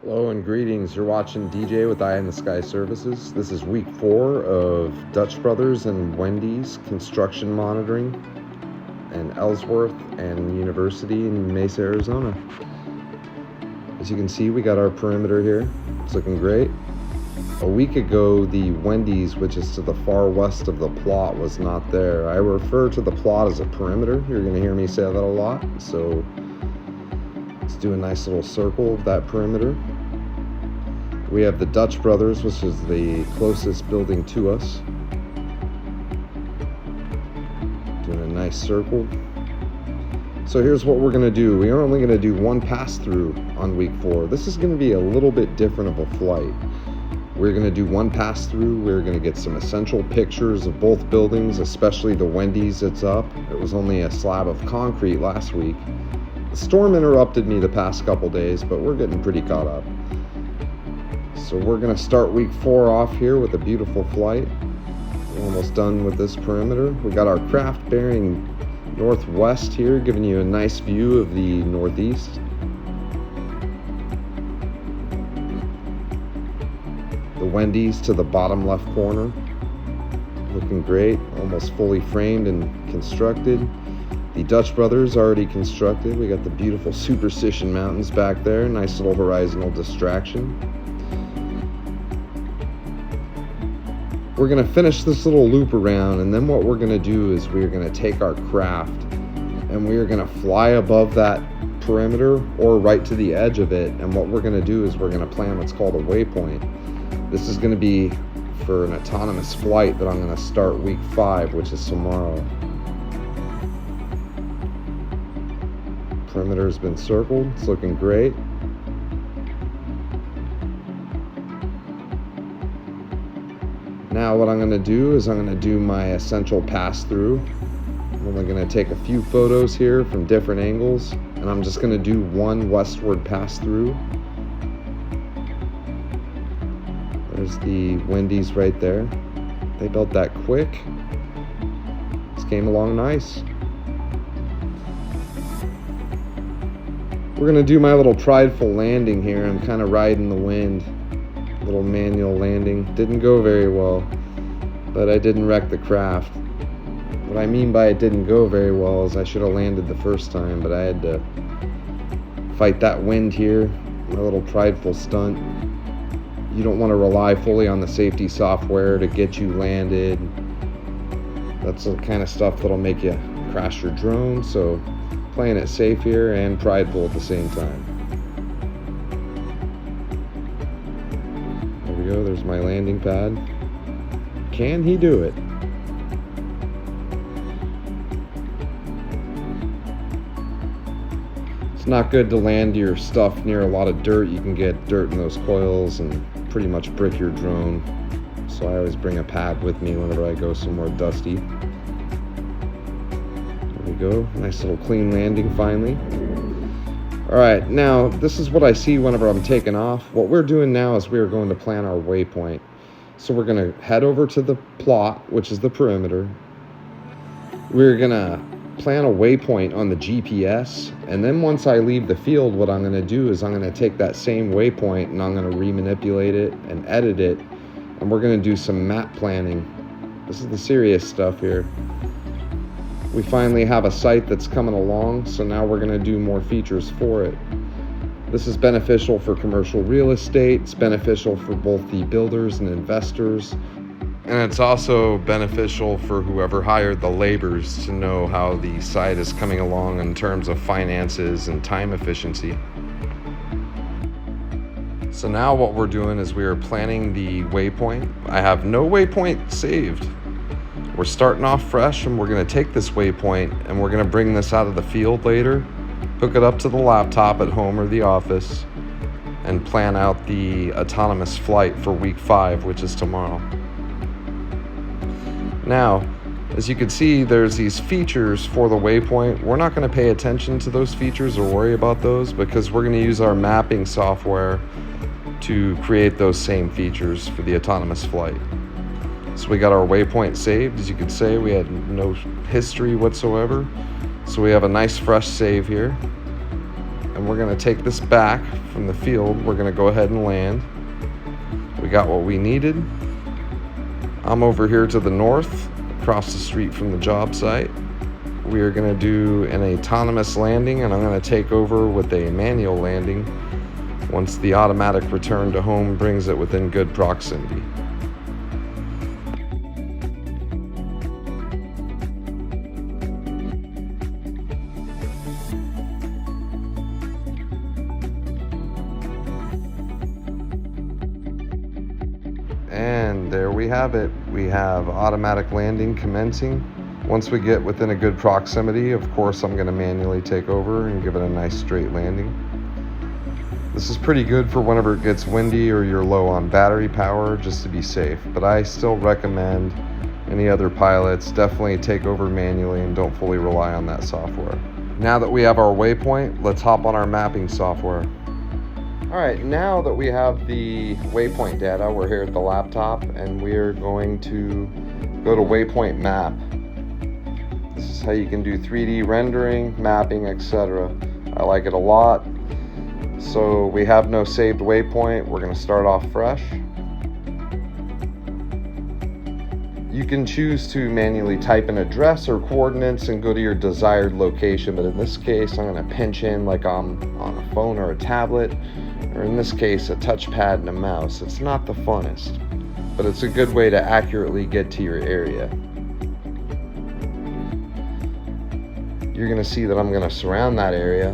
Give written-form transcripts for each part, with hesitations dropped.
Hello and greetings. You're watching DJ with Eye in the Sky Services. This is week 4 of Dutch Brothers and Wendy's construction monitoring in Ellsworth and University in Mesa, Arizona. As you can see, we got our perimeter here. It's looking great. A week ago, the Wendy's, which is to the far west of the plot, was not there. I refer to the plot as a perimeter. You're going to hear me say that a lot. So let's do a nice little circle of that perimeter. We have the Dutch Brothers, which is the closest building to us. Doing a nice circle. So here's what we're going to do. We are only going to do one pass through on week 4. This is going to be a little bit different of a flight. We're going to do one pass through. We're going to get some essential pictures of both buildings, especially the Wendy's that's up. It was only a slab of concrete last week. The storm interrupted me the past couple days, but we're getting pretty caught up. So we're going to start week 4 off here with a beautiful flight. We're almost done with this perimeter. We got our craft bearing northwest here, giving you a nice view of the northeast. The Wendy's to the bottom left corner, looking great, almost fully framed and constructed. The Dutch Brothers already constructed. We got the beautiful Superstition Mountains back there, nice little horizontal distraction. We're going to finish this little loop around, and then what we're going to do is we're going to take our craft and we're going to fly above that perimeter or right to the edge of it, and what we're going to do is we're going to plan what's called a waypoint. This is going to be for an autonomous flight that I'm going to start week 5, which is tomorrow. Perimeter has been circled. It's looking great. Now what I'm going to do is I'm going to do my essential pass through. I'm only going to take a few photos here from different angles, and I'm just going to do one westward pass through. There's the Wendy's right there. They built that quick. This came along nice. We're going to do my little prideful landing here. I'm kind of riding the wind. Little manual landing. Didn't go very well, but I didn't wreck the craft. What I mean by it didn't go very well is I should have landed the first time, but I had to fight that wind here. My little prideful stunt. You don't want to rely fully on the safety software to get you landed. That's the kind of stuff that'll make you crash your drone, so playing it safe here and prideful at the same time. There we go, there's my landing pad. Can he do it? It's not good to land your stuff near a lot of dirt. You can get dirt in those coils and pretty much brick your drone. So I always bring a pad with me whenever I go somewhere dusty. There we go, nice little clean landing finally. Alright, now this is what I see whenever I'm taking off. What we're doing now is we're going to plan our waypoint. So we're going to head over to the plot, which is the perimeter. We're going to plan a waypoint on the GPS, and then once I leave the field, what I'm going to do is I'm going to take that same waypoint and I'm going to remanipulate it and edit it, and we're going to do some map planning. This is the serious stuff here. We finally have a site that's coming along, so now we're going to do more features for it. This is beneficial for commercial real estate. It's beneficial for both the builders and investors. And it's also beneficial for whoever hired the laborers to know how the site is coming along in terms of finances and time efficiency. So now what we're doing is we are planning the waypoint. I have no waypoint saved. We're starting off fresh, and we're going to take this waypoint and we're going to bring this out of the field later, hook it up to the laptop at home or the office, and plan out the autonomous flight for week 5, which is tomorrow. Now, as you can see, there's these features for the waypoint. We're not going to pay attention to those features or worry about those because we're going to use our mapping software to create those same features for the autonomous flight. So we got our waypoint saved. As you can see, we had no history whatsoever. So we have a nice fresh save here. and we're gonna take this back from the field. We're gonna go ahead and land. We got what we needed. I'm over here to the north, across the street from the job site. We are gonna do an autonomous landing, and I'm gonna take over with a manual landing once the automatic return to home brings it within good proximity. And there we have it. We have automatic landing commencing. Once we get within a good proximity, of course, I'm going to manually take over and give it a nice straight landing. This is pretty good for whenever it gets windy or you're low on battery power, just to be safe. But I still recommend any other pilots definitely take over manually and don't fully rely on that software. Now that we have our waypoint, let's hop on our mapping software. All right, now that we have the waypoint data, we're here at the laptop and we're going to go to waypoint map. This is how you can do 3D rendering, mapping, etc. I like it a lot. So we have no saved waypoint. We're going to start off fresh. You can choose to manually type an address or coordinates and go to your desired location, but in this case I'm going to pinch in like I'm on a phone or a tablet, or in this case a touchpad and a mouse. It's not the funnest, but it's a good way to accurately get to your area. You're going to see that I'm going to surround that area,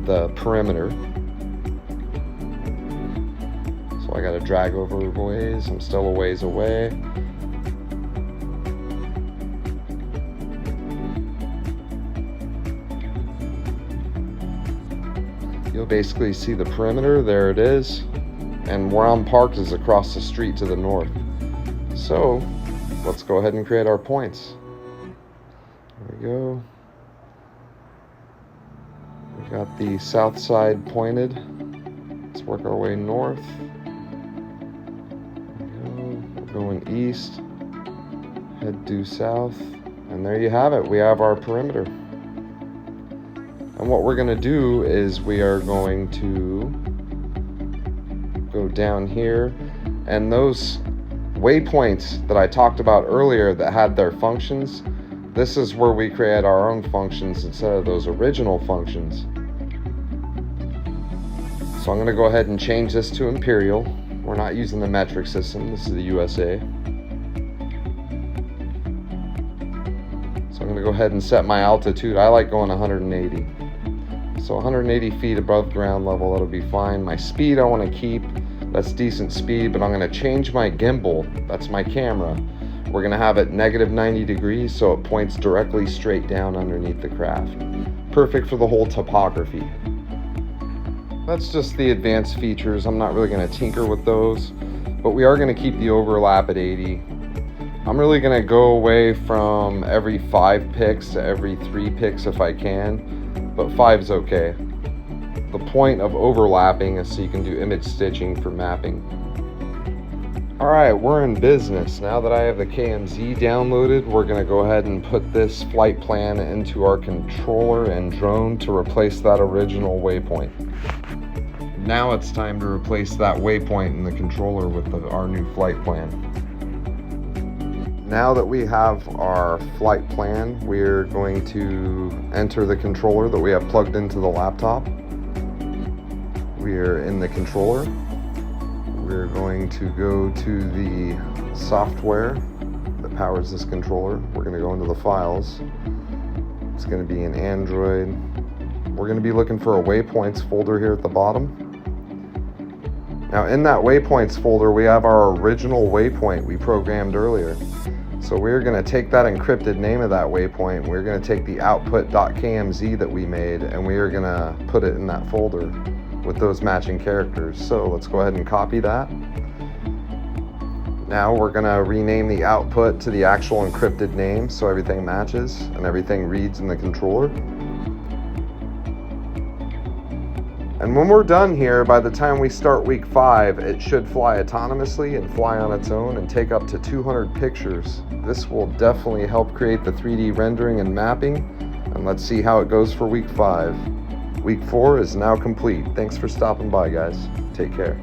the perimeter. So I got to drag over a ways. I'm still a ways away. You'll basically see the perimeter. There it is. And where I'm parked is across the street to the north. So let's go ahead and create our points. There we go. We got the south side pointed. Let's work our way north. There we go. We're going east. Head due south. And there you have it. We have our perimeter. And what we're going to do is we are going to go down here. And those waypoints that I talked about earlier that had their functions, this is where we create our own functions instead of those original functions. So I'm going to go ahead and change this to Imperial. We're not using the metric system. This is the USA. So I'm going to go ahead and set my altitude. I like going 180. So 180 feet above ground level, that'll be fine. My speed I want to keep. That's decent speed, but I'm going to change my gimbal. That's my camera. We're going to have it negative 90 degrees so it points directly straight down underneath the craft. Perfect for the whole topography. That's just the advanced features. I'm not really going to tinker with those, but we are going to keep the overlap at 80. I'm really going to go away from every 5 picks to every 3 picks if I can, but 5's okay. The point of overlapping is so you can do image stitching for mapping. Alright, we're in business. Now that I have the KMZ downloaded, we're going to go ahead and put this flight plan into our controller and drone to replace that original waypoint. Now it's time to replace that waypoint in the controller with our new flight plan. Now that we have our flight plan, we're going to enter the controller that we have plugged into the laptop. We're in the controller. We're going to go to the software that powers this controller. We're going to go into the files. It's going to be in Android. We're going to be looking for a waypoints folder here at the bottom. Now in that waypoints folder, we have our original waypoint we programmed earlier. So we're going to take that encrypted name of that waypoint. We're going to take the output.kmz that we made, and we are going to put it in that folder with those matching characters. So let's go ahead and copy that. Now we're going to rename the output to the actual encrypted name so everything matches and everything reads in the controller. And when we're done here, by the time we start week 5, it should fly autonomously and fly on its own and take up to 200 pictures. This will definitely help create the 3D rendering and mapping. And let's see how it goes for week 5. Week 4 is now complete. Thanks for stopping by, guys. Take care.